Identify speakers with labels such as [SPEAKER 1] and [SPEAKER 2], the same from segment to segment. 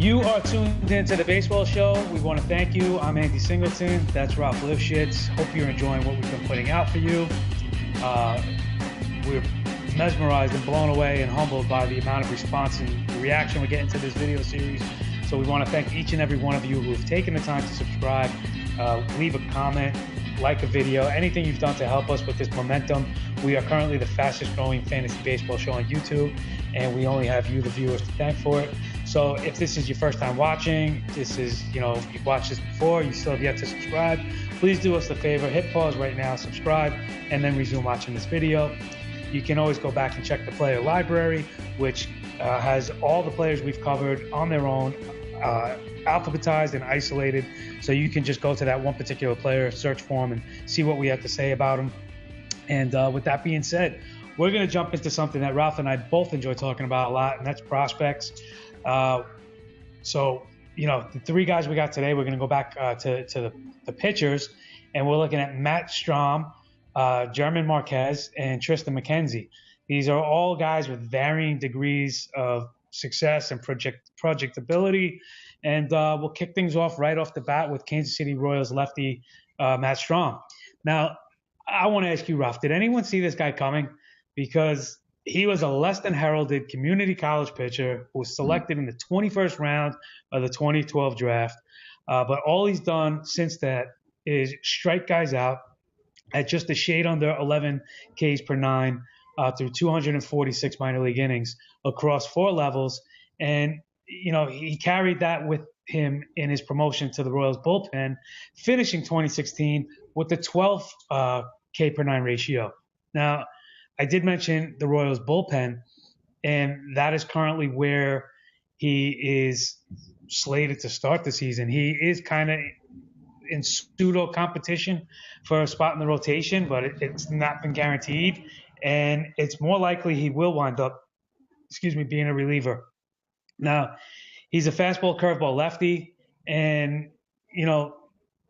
[SPEAKER 1] You are tuned into the baseball show. We want to thank you. I'm Andy Singleton. That's Ralph Lifshitz. Hope you're enjoying what we've been putting out for you. We're mesmerized and blown away and humbled by the amount of response and reaction we're getting to this video series. So we want to thank each and every one of you who have taken the time to subscribe, leave a comment, like a video, anything you've done to help us with this momentum. We are currently the fastest growing fantasy baseball show on YouTube, and we only have you, the viewers, to thank for it. So if this is your first time watching, you've watched this before, you still have yet to subscribe, please do us a favor, hit pause right now, subscribe, and then resume watching this video. You can always go back and check the player library, which has all the players we've covered on their own, alphabetized and isolated. So you can just go to that one particular player, search for him, and see what we have to say about him. And with that being said, we're going to jump into something that Ralph and I both enjoy talking about a lot, and that's prospects. So, the three guys we got today, we're going to go back to the pitchers, and we're looking at Matt Strahm, German Marquez, and Tristan McKenzie. These are all guys with varying degrees of success and projectability. And we'll kick things off right off the bat with Kansas City Royals lefty Matt Strahm. Now, I want to ask you, Ralph, did anyone see this guy coming? Because he was a less than heralded community college pitcher who was selected in the 21st round of the 2012 draft. But all he's done since that is strike guys out at just a shade under 11 Ks per nine through 246 minor league innings across four levels. And, he carried that with him in his promotion to the Royals bullpen, finishing 2016 with the 12th K per nine ratio. Now, I did mention the Royals bullpen, and that is currently where he is slated to start the season. He is kind of in pseudo competition for a spot in the rotation, but it's not been guaranteed, and it's more likely he will wind up, being a reliever. Now, he's a fastball curveball lefty, and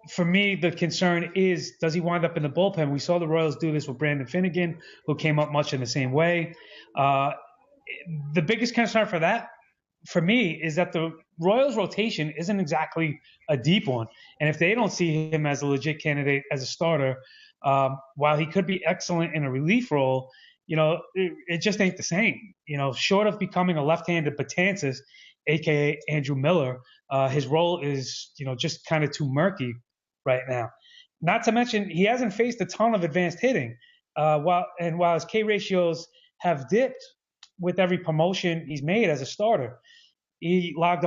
[SPEAKER 1] for me, the concern is, does he wind up in the bullpen? We saw the Royals do this with Brandon Finnegan, who came up much in the same way. The biggest concern for me, is that the Royals rotation isn't exactly a deep one. And if they don't see him as a legit candidate as a starter, while he could be excellent in a relief role, it just ain't the same. Short of becoming a left-handed Betances, a.k.a. Andrew Miller, his role is, just kind of too murky right now. Not to mention, he hasn't faced a ton of advanced hitting. While his K ratios have dipped with every promotion he's made as a starter, he logged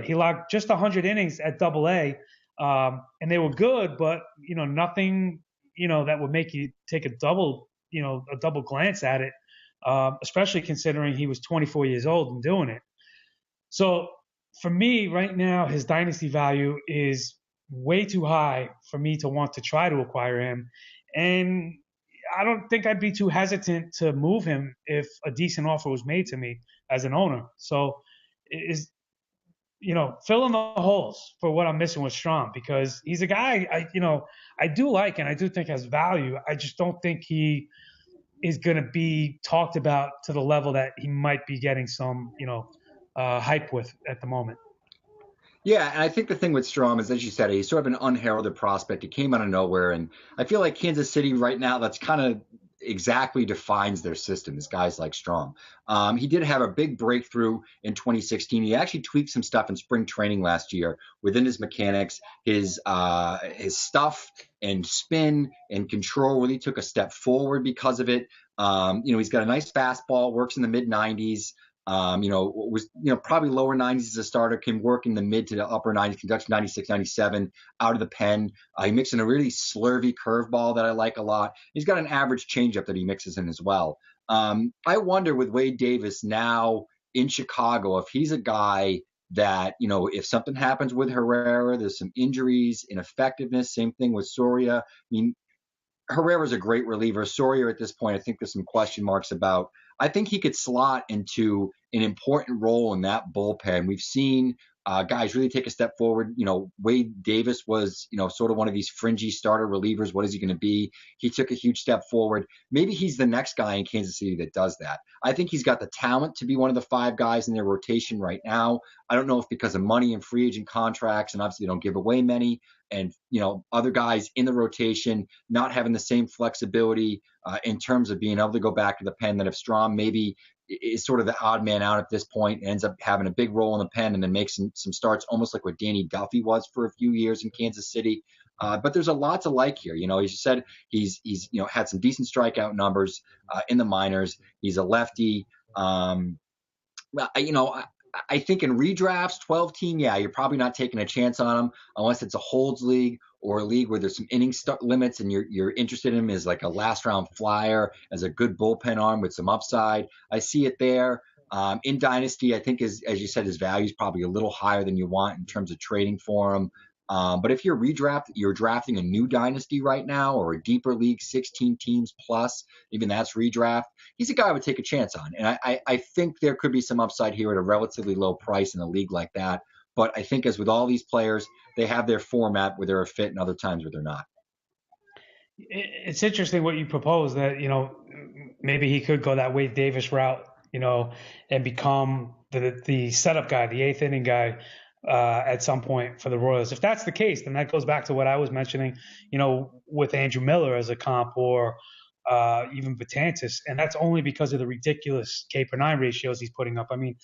[SPEAKER 1] he logged just 100 innings at Double-A, and they were good, but nothing that would make you take a double glance at it, especially considering he was 24 years old and doing it. So for me right now, his dynasty value is way too high for me to want to try to acquire him. And I don't think I'd be too hesitant to move him if a decent offer was made to me as an owner. So fill in the holes for what I'm missing with Strahm, because he's a guy I do like and I do think has value. I just don't think he is going to be talked about to the level that he might be getting some, hype with at the moment.
[SPEAKER 2] Yeah, and I think the thing with Strahm is, as you said, he's sort of an unheralded prospect. He came out of nowhere, and I feel like Kansas City right now, that's kind of exactly defines their system, is guys like Strahm. He did have a big breakthrough in 2016. He actually tweaked some stuff in spring training last year within his mechanics. His stuff and spin and control really took a step forward because of it. He's got a nice fastball, works in the mid 90s. Was probably lower 90s as a starter, can work in the mid to the upper 90s, conducts 96, 97 out of the pen. He mixes in a really slurvy curveball that I like a lot. He's got an average changeup that he mixes in as well. I wonder with Wade Davis now in Chicago, if he's a guy that, if something happens with Herrera, there's some injuries, ineffectiveness, same thing with Soria. I mean, Herrera's a great reliever. Soria at this point, I think there's some question marks about. I think he could slot into an important role in that bullpen. We've seen guys really take a step forward. Wade Davis was, sort of one of these fringy starter relievers. What is he going to be? He took a huge step forward. Maybe he's the next guy in Kansas City that does that. I think he's got the talent to be one of the 5 guys in their rotation right now. I don't know if because of money and free agent contracts, and obviously they don't give away many, and other guys in the rotation not having the same flexibility in terms of being able to go back to the pen, that if Strahm maybe is sort of the odd man out at this point and ends up having a big role in the pen and then makes some starts, almost like what Danny Duffy was for a few years in Kansas City. But there's a lot to like here. As you said, he's had some decent strikeout numbers in the minors. He's a lefty. I think in redrafts, 12-team, you're probably not taking a chance on him unless it's a holds league or a league where there's some inning limits and you're interested in him as like a last round flyer, as a good bullpen arm with some upside. I see it there. In Dynasty, I think, as you said, his value is probably a little higher than you want in terms of trading for him. But if you're drafting a new Dynasty right now, or a deeper league, 16 teams plus, even that's redraft, he's a guy I would take a chance on. And I think there could be some upside here at a relatively low price in a league like that. But I think, as with all these players, they have their format where they're a fit and other times where they're not.
[SPEAKER 1] It's interesting what you propose, that, maybe he could go that Wade Davis route, and become the setup guy, the 8th inning guy at some point for the Royals. If that's the case, then that goes back to what I was mentioning, with Andrew Miller as a comp, or even Betances. And that's only because of the ridiculous K/9 ratios he's putting up. I mean,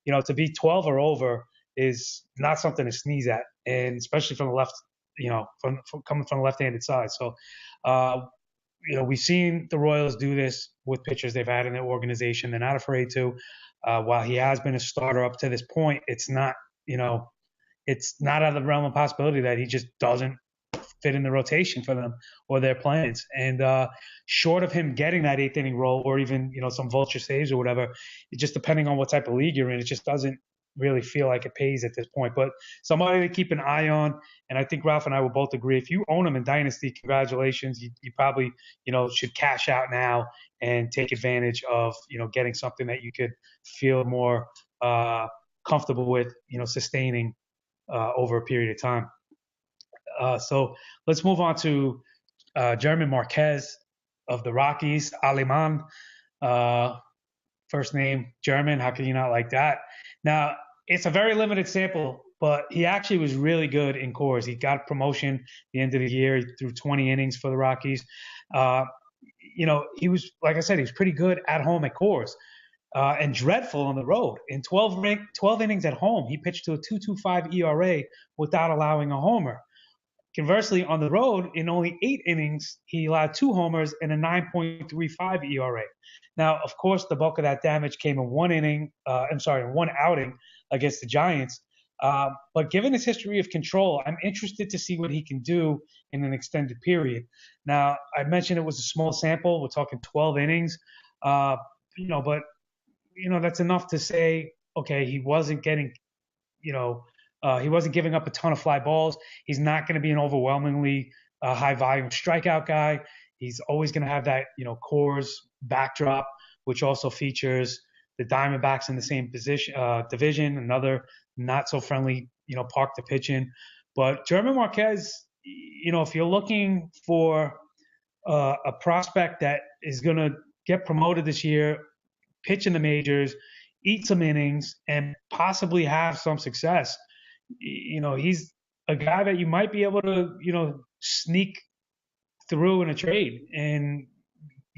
[SPEAKER 1] to be 12 or over is not something to sneeze at, and especially from the left, from coming from the left-handed side. So, we've seen the Royals do this with pitchers they've had in their organization. They're not afraid to. While he has been a starter up to this point, it's not out of the realm of possibility that he just doesn't fit in the rotation for them or their plans. And short of him getting that 8th inning role, or even, some vulture saves or whatever, it just, depending on what type of league you're in, it just doesn't really feel like it pays at this point. But somebody to keep an eye on. And I think Ralph and I will both agree, if you own him in Dynasty, congratulations. You probably, should cash out now and take advantage of, getting something that you could feel more comfortable with, sustaining over a period of time. So let's move on to German Marquez of the Rockies. Aleman, first name German. How can you not like that? Now, it's a very limited sample, but he actually was really good in Coors. He got promotion at the end of the year. He threw 20 innings for the Rockies. He was, like I said, he was pretty good at home at Coors. And dreadful on the road. In 12 innings at home, he pitched to a 2.25 ERA without allowing a homer. Conversely, on the road, in only 8 innings, he allowed 2 homers and a 9.35 ERA. Now, of course, the bulk of that damage came in one outing against the Giants. But given his history of control, I'm interested to see what he can do in an extended period. Now, I mentioned it was a small sample. We're talking 12 innings. But that's enough to say, okay, he wasn't getting, he wasn't giving up a ton of fly balls. He's not going to be an overwhelmingly high volume strikeout guy. He's always going to have that, Coors backdrop, which also features the Diamondbacks in the same division, another not so friendly, park to pitch in. But German Marquez, if you're looking for a prospect that is going to get promoted this year, pitch in the majors, eat some innings, and possibly have some success, he's a guy that you might be able to, sneak through in a trade and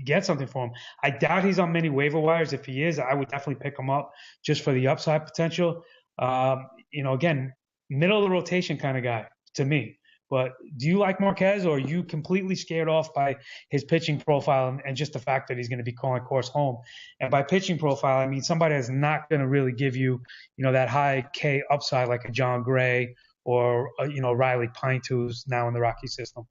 [SPEAKER 1] get something for him. I doubt he's on many waiver wires. If he is, I would definitely pick him up just for the upside potential. Again, middle of the rotation kind of guy to me. But do you like Marquez, or are you completely scared off by his pitching profile and just the fact that he's going to be calling Coors home? And by pitching profile, I mean somebody that's not going to really give you, that high K upside like a John Gray or, Riley Pint, who's now in the Rocky system.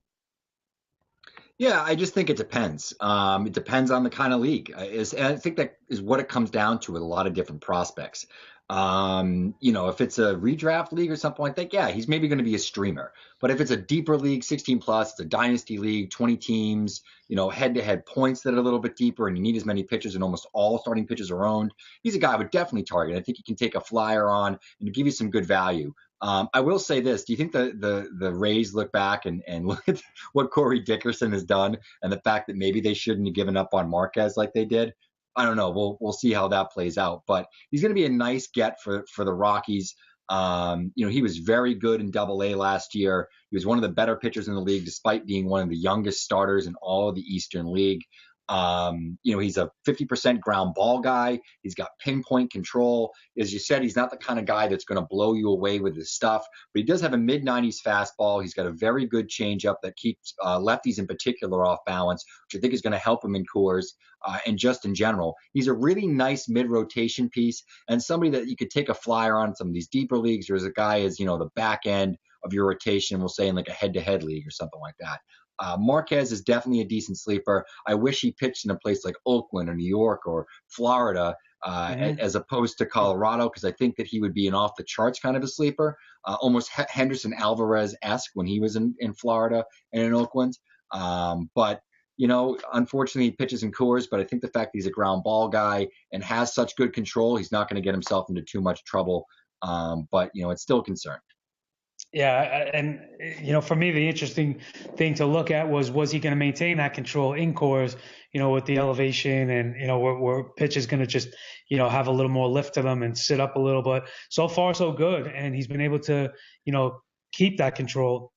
[SPEAKER 2] Yeah, I just think it depends. It depends on the kind of league. And I think that is what it comes down to with a lot of different prospects. If it's a redraft league or something like that, yeah, he's maybe going to be a streamer. But if it's a deeper league, 16 plus, it's a dynasty league, 20 teams, head-to-head points that are a little bit deeper, and you need as many pitchers, and almost all starting pitchers are owned, he's a guy I would definitely target. I think he can take a flyer on and give you some good value. I will say this: do you think the Rays look back and look at what Corey Dickerson has done, and the fact that maybe they shouldn't have given up on Marquez like they did? I don't know. We'll see how that plays out. But he's going to be a nice get for the Rockies. He was very good in Double-A last year. He was one of the better pitchers in the league, despite being one of the youngest starters in all of the Eastern League. He's a 50% ground ball guy. He's got pinpoint control. As you said, he's not the kind of guy that's going to blow you away with his stuff, but he does have a mid-90s fastball. He's got a very good changeup that keeps lefties in particular off balance, which I think is going to help him in Coors and just in general. He's a really nice mid-rotation piece and somebody that you could take a flyer on some of these deeper leagues, or as a guy as, the back end of your rotation, we'll say in like a head-to-head league or something like that. Marquez is definitely a decent sleeper. I wish he pitched in a place like Oakland or New York or Florida as opposed to Colorado, because I think that he would be an off-the-charts kind of a sleeper, almost Henderson Alvarez-esque when he was in Florida and in Oakland. But unfortunately, he pitches in Coors, but I think the fact that he's a ground ball guy and has such good control, he's not going to get himself into too much trouble. But it's still a concern.
[SPEAKER 1] Yeah, and for me, the interesting thing to look at was he going to maintain that control in Coors, with the elevation, and where pitch is going to just have a little more lift to them and sit up a little. But so far so good, and he's been able to keep that control.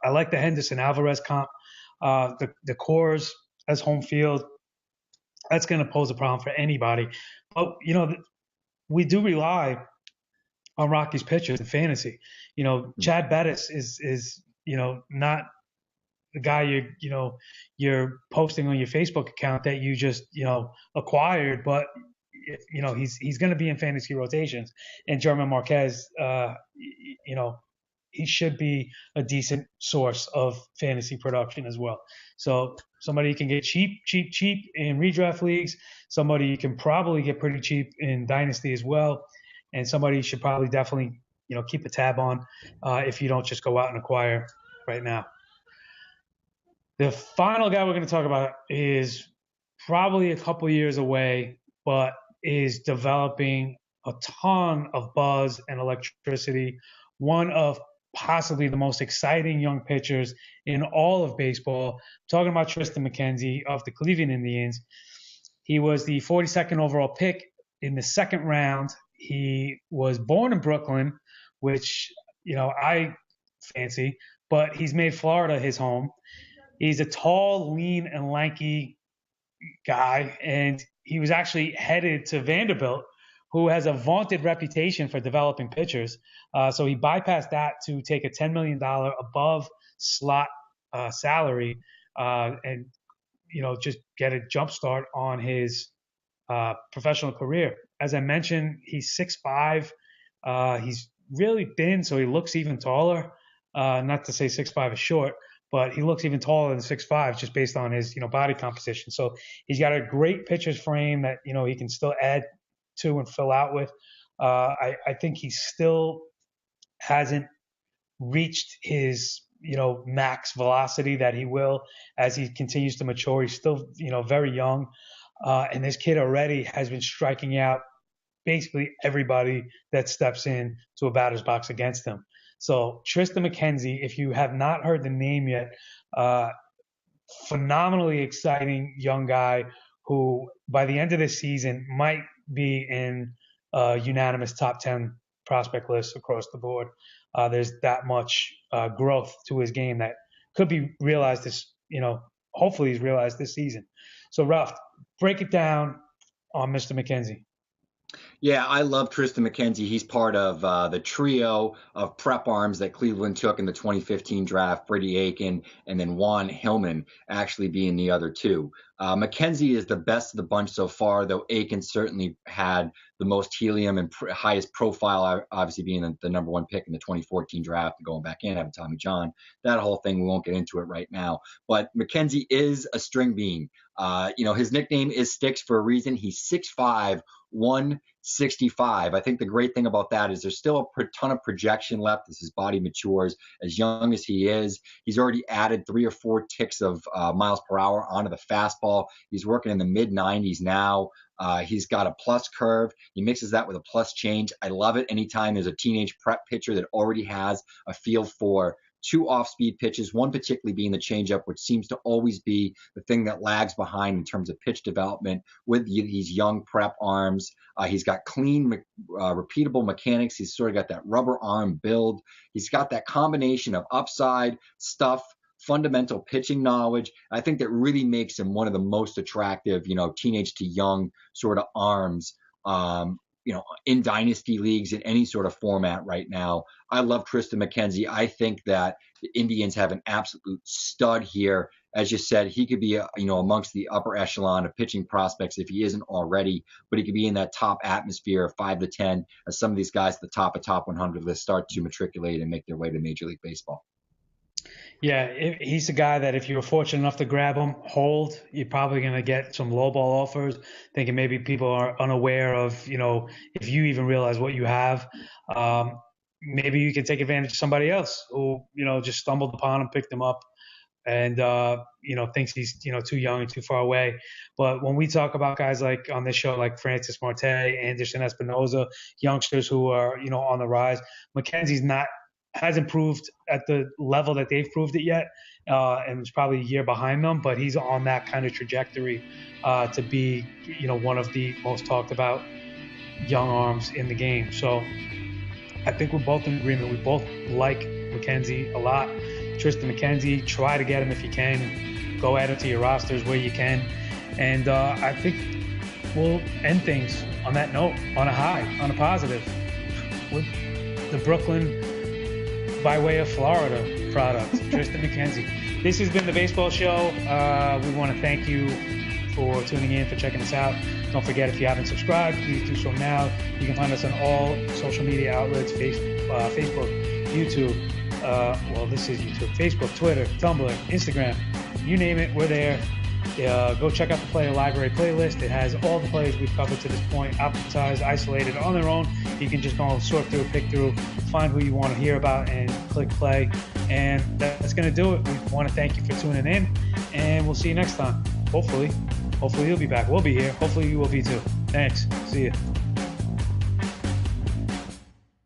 [SPEAKER 1] I like the Henderson Alvarez comp, the Coors as home field. That's going to pose a problem for anybody. But we do rely on Rockies pitchers in fantasy. Chad Bettis is not the guy you're posting on your Facebook account that you just acquired, but he's going to be in fantasy rotations. And German Marquez, he should be a decent source of fantasy production as well. So somebody you can get cheap in redraft leagues. Somebody you can probably get pretty cheap in dynasty as well. And somebody should probably definitely, keep a tab on if you don't just go out and acquire right now. The final guy we're going to talk about is probably a couple years away, but is developing a ton of buzz and electricity. One of possibly the most exciting young pitchers in all of baseball. I'm talking about Tristan McKenzie of the Cleveland Indians. He was the 42nd overall pick in the second round. He was born in Brooklyn, which, I fancy, but he's made Florida his home. He's a tall, lean, and lanky guy, and he was actually headed to Vanderbilt, who has a vaunted reputation for developing pitchers. So he bypassed that to take a $10 million above slot salary and, just get a jump start on his professional career. As I mentioned, he's 6'5". He's really thin, so he looks even taller. Not to say 6'5" is short, but he looks even taller than 6'5", just based on his body composition. So he's got a great pitcher's frame that he can still add to and fill out with. I think he still hasn't reached his max velocity that he will as he continues to mature. He's still very young. And this kid already has been striking out basically everybody that steps in to a batter's box against him. So Tristan McKenzie, if you have not heard the name yet, phenomenally exciting young guy who by the end of this season might be in a unanimous top 10 prospect list across the board. There's that much growth to his game that could be realized this, hopefully he's realized this season. So Ralph, break it down on Mr. McKenzie.
[SPEAKER 2] Yeah, I love Tristan McKenzie. He's part of the trio of prep arms that Cleveland took in the 2015 draft, Brady Aiken and then Juan Hillman actually being the other two. McKenzie is the best of the bunch so far, though Aiken certainly had the most helium and highest profile, obviously being the number one pick in the 2014 draft and going back in, having Tommy John, that whole thing. We won't get into it right now. But McKenzie is a string bean. His nickname is Sticks for a reason. He's 6'5", 165. I think the great thing about that is there's still a ton of projection left as his body matures. As young as he is, he's already added 3 or 4 ticks of miles per hour onto the fastball. He's working in the mid 90s now. He's got a plus curve. He mixes that with a plus change. I love it anytime there's a teenage prep pitcher that already has a feel for 2 off-speed pitches, one particularly being the changeup, which seems to always be the thing that lags behind in terms of pitch development with these young prep arms. He's got clean, repeatable mechanics. He's sort of got that rubber arm build. He's got that combination of upside stuff, fundamental pitching knowledge. I think that really makes him one of the most attractive, teenage to young sort of arms, in dynasty leagues in any sort of format right now. I love Tristan McKenzie. I think that the Indians have an absolute stud here. As you said, he could be, amongst the upper echelon of pitching prospects if he isn't already, but he could be in that top atmosphere of 5 to 10 as some of these guys at the top of top 100 list start to matriculate and make their way to Major League Baseball.
[SPEAKER 1] Yeah, he's a guy that if you were fortunate enough to grab him, hold, you're probably going to get some lowball offers, thinking maybe people are unaware of, if you even realize what you have. Maybe you can take advantage of somebody else who, just stumbled upon him, picked him up, and, thinks he's, too young and too far away. But when we talk about guys like on this show, like Francis Marte, Anderson Espinoza, youngsters who are, on the rise, McKenzie's hasn't proved at the level that they've proved it yet, and it's probably a year behind them, but he's on that kind of trajectory to be, one of the most talked about young arms in the game. So I think we're both in agreement. We both like McKenzie a lot. Tristan McKenzie, try to get him if you can. Go add him to your rosters where you can. And I think we'll end things on that note, on a high, on a positive, with the Brooklyn by way of Florida product, Tristan McKenzie. This has been the Baseball Show. We want to thank you for tuning in, for checking us out. Don't forget, if you haven't subscribed, please do so now. You can find us on all social media outlets, Facebook, YouTube. This is YouTube, Facebook, Twitter, Tumblr, Instagram. You name it, we're there. Go check out the Player Library playlist. It has all the players we've covered to this point, alphabetized, isolated on their own. You can just go sort through, pick through, find who you want to hear about, and click play. And that's going to do it. We want to thank you for tuning in, and we'll see you next time. Hopefully you'll be back. We'll be here. Hopefully you will be too. Thanks. See you.